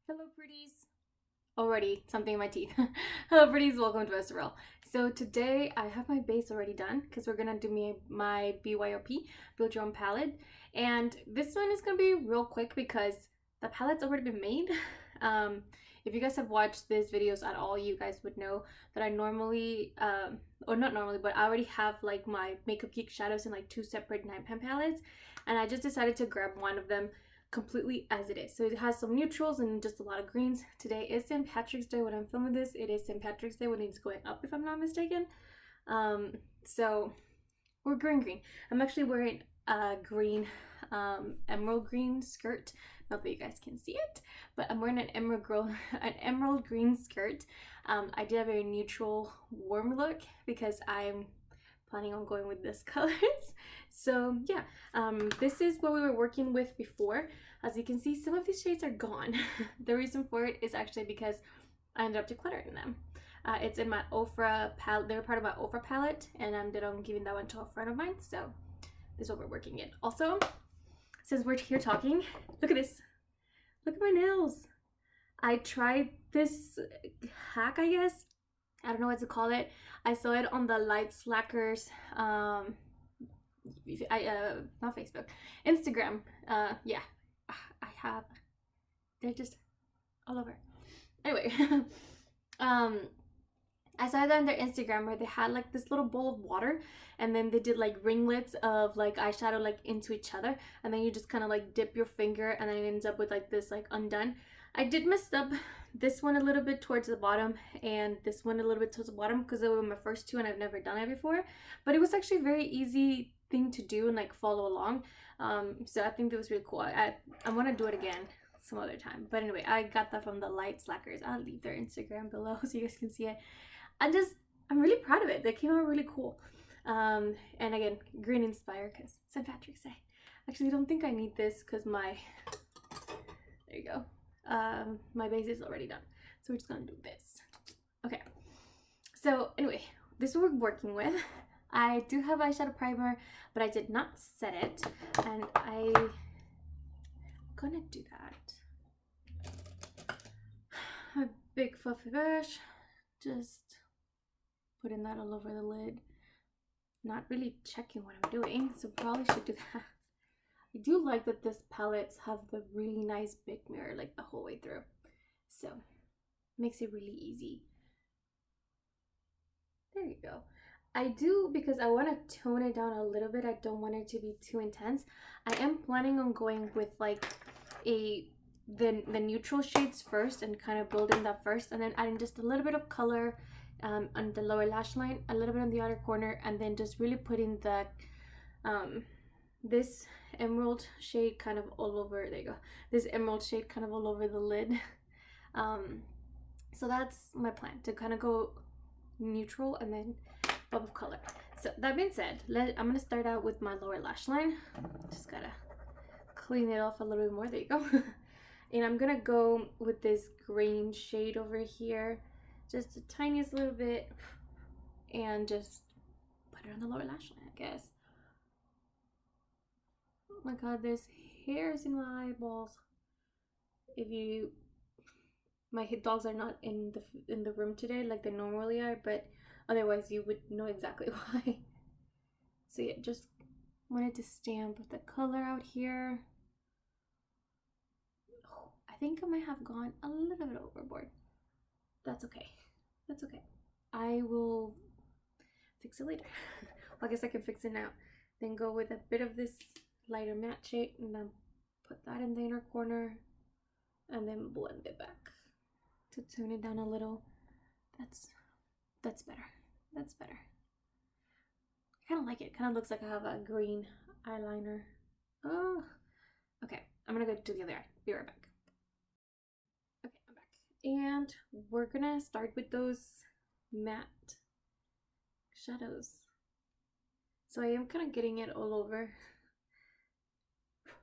Hello, pretties. Already something in my teeth. Hello, pretties. Welcome to Vesterel. So today I have my base already done because we're gonna do my BYOP, Build Your Own Palette, and this one is gonna be real quick because the palette's already been made. Um, if you guys have watched these videos at all, you guys would know that I normally, or not normally, but I already have like my Makeup Geek shadows in like two separate 9-pan palettes, and I just decided to grab one of them completely as it is. So it has some neutrals and just a lot of greens. Today is St. Patrick's Day when I'm filming this. It is St. Patrick's Day when it's going up, if I'm not mistaken. So we're green. I'm actually wearing a green, emerald green skirt. Not that you guys can see it, but I'm wearing an emerald green skirt. I did a very neutral, warm look because I'm planning on going with this colors. So yeah, this is what we were working with before. As you can see, some of these shades are gone. The reason for it is actually because I ended up decluttering them. It's in my Ofra palette. They're part of my Ofra palette, and I ended up giving that one to a friend of mine. So this is what we're working in. Also, since we're here talking, look at this. Look at my nails. I tried this hack, I guess. I don't know what to call it. I saw it on the Light Slackers, not Facebook, Instagram. Yeah, I have. They're just all over. Anyway, I saw it on their Instagram where they had like this little bowl of water, and then they did like ringlets of like eyeshadow like into each other, and then you just kind of like dip your finger, and then it ends up with like this like undone. I did mess up this one a little bit towards the bottom and this one a little bit towards the bottom because they were my first two and I've never done it before, but it was actually a very easy thing to do and like follow along. So I think it was really cool. I want to do it again some other time, but anyway, I got that from the Light Slackers. I'll leave their Instagram below so you guys can see it. I'm really proud of it. They came out really cool. And again, green inspired because St. Patrick's Day. Actually, I don't think I need this because there you go. My base is already done. So we're just gonna do this. Okay. So anyway, this is what we're working with. I do have eyeshadow primer, but I did not set it. And I'm gonna do that. A big fluffy brush. Just putting that all over the lid. Not really checking what I'm doing, so probably should do that. I do like that this palettes have the really nice big mirror like the whole way through, so makes it really easy. There you go. I do, because I want to tone it down a little bit. I don't want it to be too intense. I am planning on going with like the neutral shades first and kind of building that first, and then adding just a little bit of color on the lower lash line, a little bit on the outer corner, and then just really putting that this emerald shade kind of all over. There you go. This emerald shade kind of all over the lid. So that's my plan, to kind of go neutral and then pop of color. So that being said, I'm gonna start out with my lower lash line. Just gotta clean it off a little bit more. There you go. And I'm gonna go with this green shade over here, just the tiniest little bit, and just put it on the lower lash line, I guess. Oh my god, there's hairs in my eyeballs. My dogs are not in the room today like they normally are, but otherwise you would know exactly why. So yeah, just wanted to stamp the color out here. Oh, I think I might have gone a little bit overboard. That's okay. That's okay. I will fix it later. Well, I guess I can fix it now. Then go with a bit of this lighter matte shade and then put that in the inner corner and then blend it back to tone it down a little. That's better. That's better. I kind of like it. Kind of looks like I have a green eyeliner. Oh, okay. I'm gonna go do the other eye. Be right back. Okay, I'm back. And we're gonna start with those matte shadows. So I am kind of getting it all over.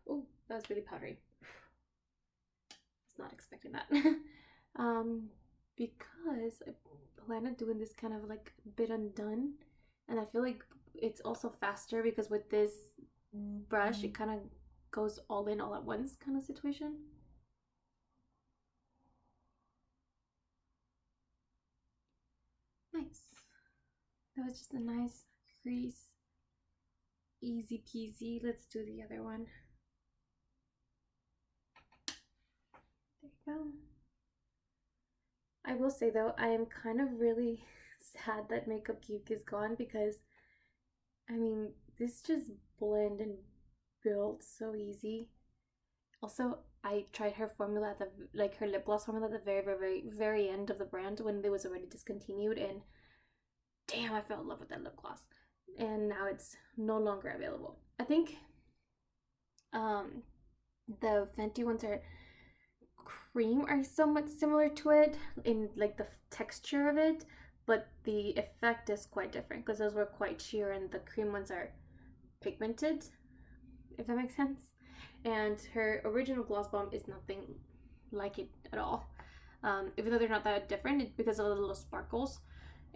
Oh, that was really powdery. I was not expecting that. Because I plan on doing this kind of like bit undone, and I feel like it's also faster because with this brush it kind of goes all in all at once kind of situation. That was just a nice crease. Easy peasy. Let's do the other one. There you go. I will say though, I am kind of really sad that Makeup Geek is gone because, I mean, this just blend and build so easy. Also, I tried her formula at the, like her lip gloss formula at the very end of the brand when it was already discontinued, and damn, I fell in love with that lip gloss. And now it's no longer available. I think the Fenty ones are cream are somewhat similar to it in like the texture of it, but the effect is quite different because those were quite sheer and the cream ones are pigmented, if that makes sense. And her original gloss bomb is nothing like it at all. Even though they're not that different because of the little sparkles,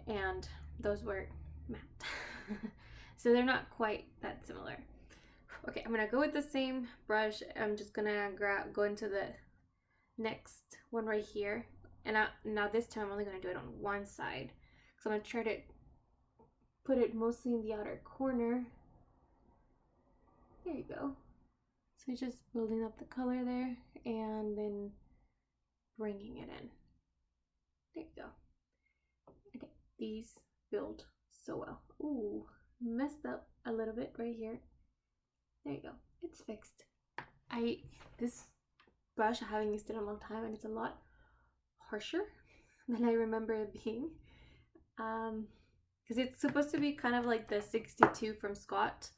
and those were matte. So they're not quite that similar. Okay, I'm gonna go with the same brush. I'm just gonna go into the next one right here, and now this time I'm only going to do it on one side, so I'm going to try to put it mostly in the outer corner. There you go. So just building up the color there and then bringing it in. There you go. Okay, these build so well. Ooh, messed up a little bit right here. There you go. It's fixed. This brush, I haven't used it in a long time, and it's a lot harsher than I remember it being. Because it's supposed to be kind of like the 62 from Scott.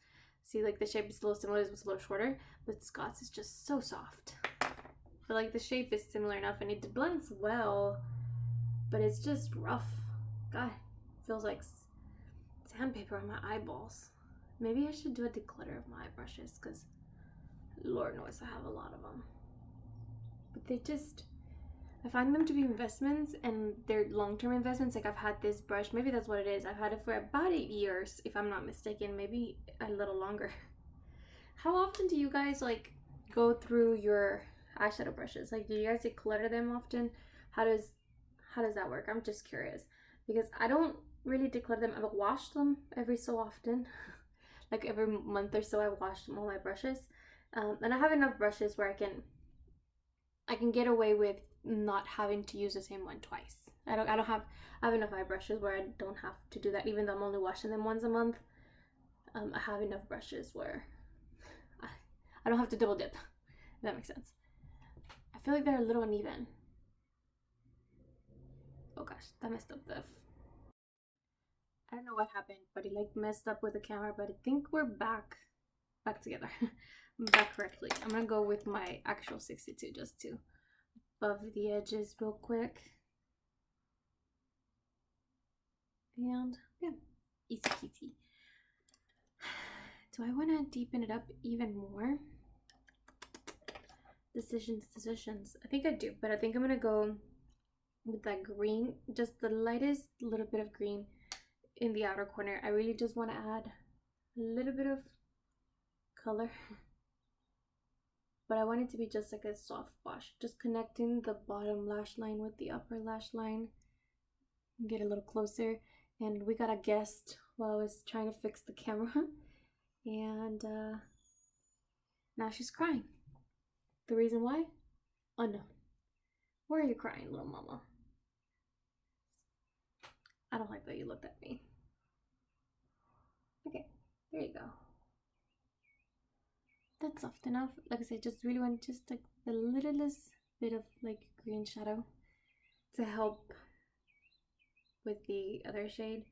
See, like the shape is a little similar, it's a little shorter, but Scott's is just so soft. But like the shape is similar enough, and it blends well, but it's just rough. God, feels like sandpaper on my eyeballs. Maybe I should do a declutter of my eye brushes, because Lord knows I have a lot of them. But I find them to be investments, and they're long-term investments. Like I've had this brush, maybe that's what it is. I've had it for about 8 years, if I'm not mistaken, maybe a little longer. How often do you guys like go through your eyeshadow brushes? Like, do you guys declutter them often? How does that work? I'm just curious, because I don't really declutter them. I wash them every so often. Like every month or so I wash all my brushes, and I have enough brushes where I can get away with not having to use the same one twice. I have enough eye brushes where I don't have to do that, even though I'm only washing them once a month. I have enough brushes where I don't have to double dip, if that makes sense. I feel like they're a little uneven. Oh gosh, that messed up I don't know what happened, but it like messed up with the camera, but I think we're back together. Back correctly. I'm gonna go with my actual 62 just to buff the edges real quick. And yeah, easy peasy. Do I want to deepen it up even more? Decisions. I think I do, but I think I'm gonna go with that green, just the lightest little bit of green in the outer corner. I really just want to add a little bit of color, but I want it to be just like a soft wash, just connecting the bottom lash line with the upper lash line. Get a little closer, and we got a guest while I was trying to fix the camera, and now she's crying. The reason why? Unknown. Why are you crying, little mama? I don't like that you looked at me. Okay, there you go. That's soft enough. Like I said, just really want just like the littlest bit of like green shadow to help with the other shade.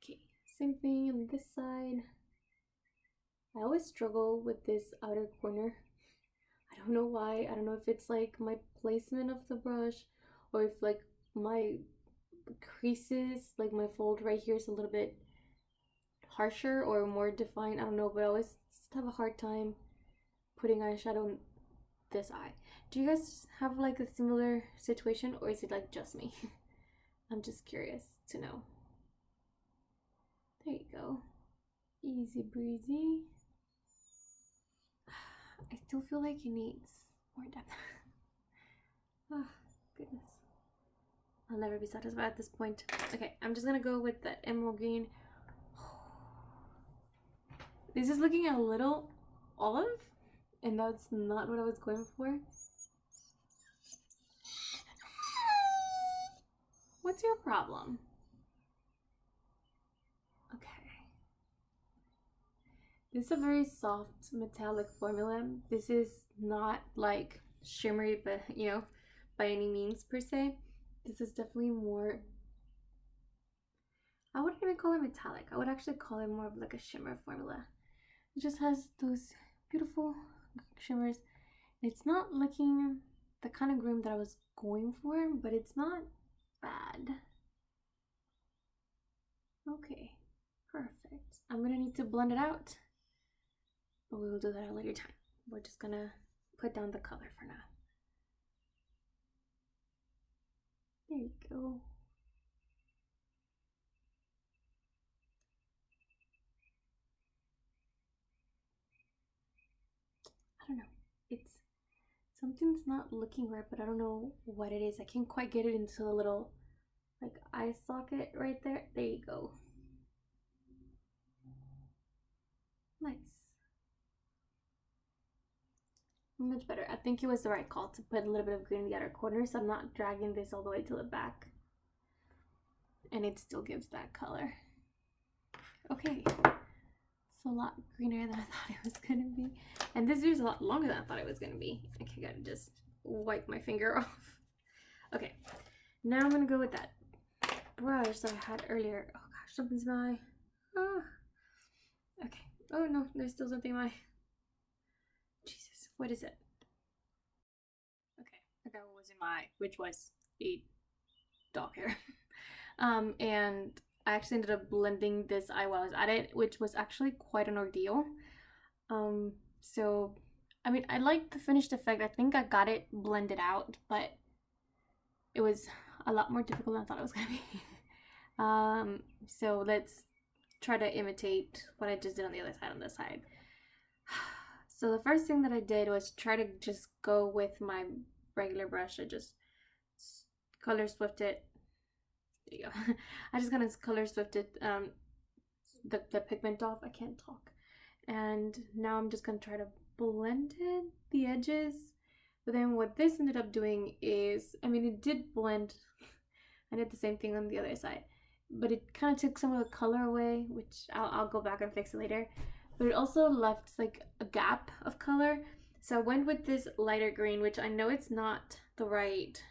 Okay, same thing on this side. I always struggle with this outer corner. I don't know why. I don't know if it's like my placement of the brush, or if like my creases, like my fold right here is a little bit harsher or more defined. I don't know, but I always have a hard time putting eyeshadow in this eye. Do you guys have like a similar situation, or is it like just me? I'm just curious to know. There you go. Easy breezy. I still feel like it needs more depth. Oh, goodness. I'll never be satisfied at this point. Okay, I'm just gonna go with the emerald green. This is looking a little olive, and that's not what I was going for. What's your problem? Okay. This is a very soft metallic formula. This is not like shimmery, but you know, by any means per se. This is definitely more, I wouldn't even call it metallic. I would actually call it more of like a shimmer formula. It just has those beautiful shimmers. It's not looking the kind of green that I was going for, but it's not bad. Okay, perfect. I'm gonna need to blend it out, but we will do that at a later time. We're just gonna put down the color for now. There you go. I don't know. It's something's not looking right, but I don't know what it is. I can't quite get it into the little like eye socket right there. There you go. Nice. Much better. I think it was the right call to put a little bit of green in the outer corner, so I'm not dragging this all the way to the back. And it still gives that color. Okay. It's a lot greener than I thought it was gonna be. And this video is a lot longer than I thought it was gonna be. Okay, I gotta just wipe my finger off. Okay, now I'm gonna go with that brush that I had earlier. Oh gosh, something's in my eye. Oh. Okay. Oh no, there's still something in my eye. Jesus, what is it? Okay, I got what was in my eye, which was a dog hair. And I actually ended up blending this eye while I was at it, which was actually quite an ordeal. So I mean, I like the finished effect. I think I got it blended out, but it was a lot more difficult than I thought it was gonna be. So let's try to imitate what I just did on the other side on this side. So the first thing that I did was try to just go with my regular brush. I just color swifted. There you go. I just kind of color swifted the pigment off. I can't talk. And now I'm just gonna try to blend it, the edges. But then what this ended up doing is, I mean, it did blend. I did the same thing on the other side, but it kind of took some of the color away, which I'll go back and fix it later. But it also left like a gap of color. So I went with this lighter green, which I know it's not the right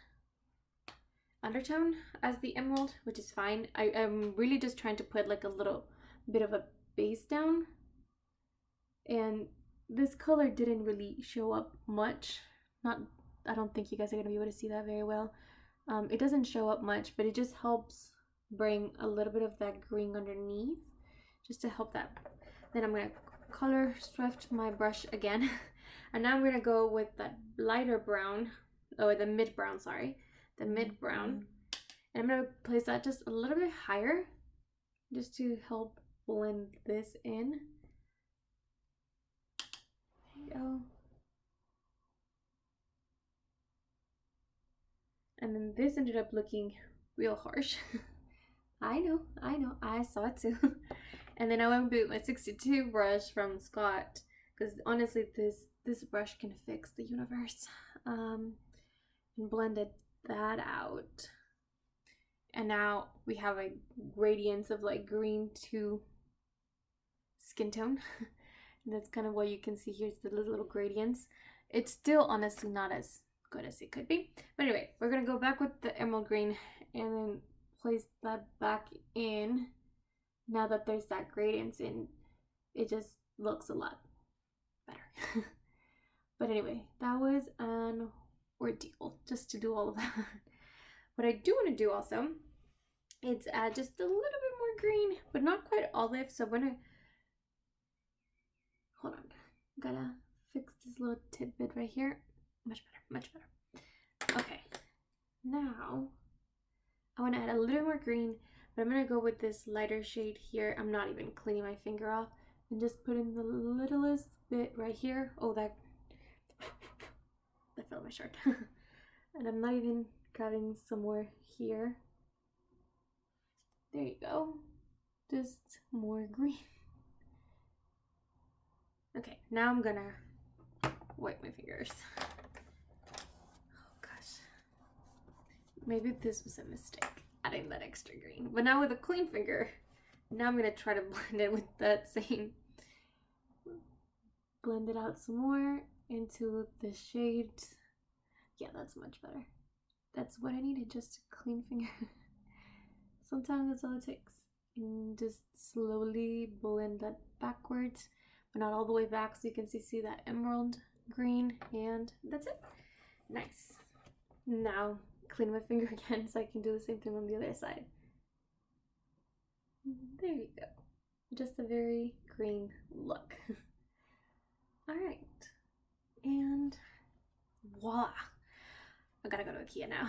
undertone as the emerald, which is fine. I'm really just trying to put like a little bit of a base down. And this color didn't really show up much. I don't think you guys are gonna be able to see that very well. It doesn't show up much, but it just helps bring a little bit of that green underneath, just to help that. Then I'm gonna color swift my brush again. And now I'm gonna go with that lighter brown, or the mid brown, sorry. The mid brown. And I'm gonna place that just a little bit higher, just to help blend this in. There you go. And then this ended up looking real harsh. I know, I saw it too. And then I went with my 62 brush from Scott, because honestly this brush can fix the universe. And blended that out. And now we have a gradients of like green to skin tone. And that's kind of what you can see here, is the little gradients. It's still honestly not as good as it could be. But anyway, we're gonna go back with the emerald green and then place that back in. Now that there's that gradients in, it just looks a lot better. But anyway, that was an ordeal just to do all of that. What I do want to do also is add just a little bit more green, but not quite olive. So I'm gonna, hold on, gotta fix this little tidbit right here. Much better, much better. Okay, now I want to add a little more green, but I'm gonna go with this lighter shade here. I'm not even cleaning my finger off, and just put in the littlest bit right here. Oh, that fell on my shirt. And I'm not even grabbing some more here. There you go. Just more green. Okay, now I'm gonna wipe my fingers. Oh gosh. Maybe this was a mistake, adding that extra green. But now with a clean finger, now I'm gonna try to blend it with that same. Blend it out some more into the shades. Yeah, that's much better. That's what I needed, just a clean finger. Sometimes that's all it takes. And just slowly blend that backwards, but not all the way back, so you can see that emerald green, and that's it. Nice. Now clean my finger again so I can do the same thing on the other side. There you go. Just a very green look. All right, and voila. I gotta go to IKEA now.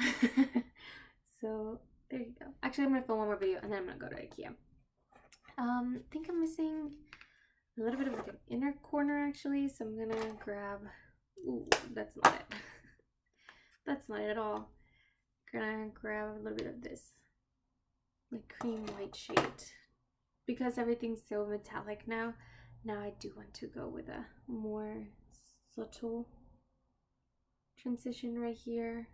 So there you go. Actually, I'm gonna film one more video and then I'm gonna go to IKEA. I think I'm missing a little bit of like an inner corner actually, so I'm gonna grab, ooh, that's not it. That's not it at all. Gonna grab a little bit of this like cream white shade. Because everything's so metallic now I do want to go with a more subtle transition right here.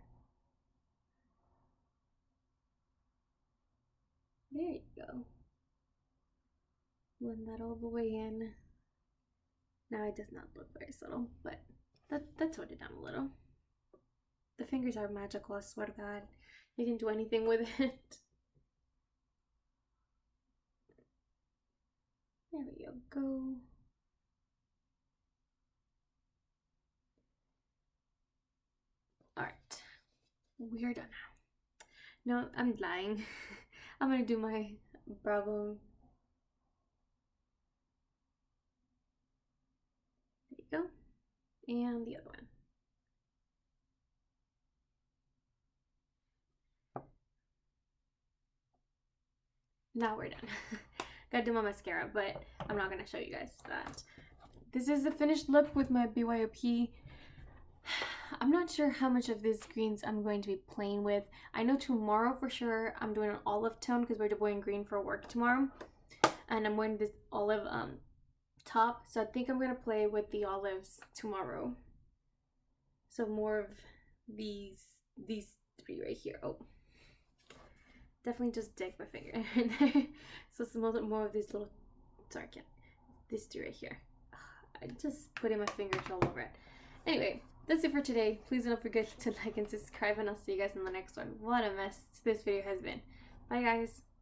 There you go. Blend that all the way in. Now it does not look very subtle, but that's toned it down a little. The fingers are magical, I swear to God. You can do anything with it. There we go. Alright, we are done now. No, I'm lying. I'm gonna do my brow bone. There you go. And the other one. Now we're done. Gotta do my mascara, but I'm not gonna show you guys that. This is the finished look with my BYOP. I'm not sure how much of these greens I'm going to be playing with. I know tomorrow for sure I'm doing an olive tone because we're wearing green for work tomorrow. And I'm wearing this olive top. So I think I'm going to play with the olives tomorrow. So more of these three right here. Oh. Definitely just dig my finger in there. So some more of these little, sorry, I can't. These two right here. I'm just putting my fingers all over it. Anyway, that's it for today. Please don't forget to like and subscribe, and I'll see you guys in the next one. What a mess this video has been. Bye, guys.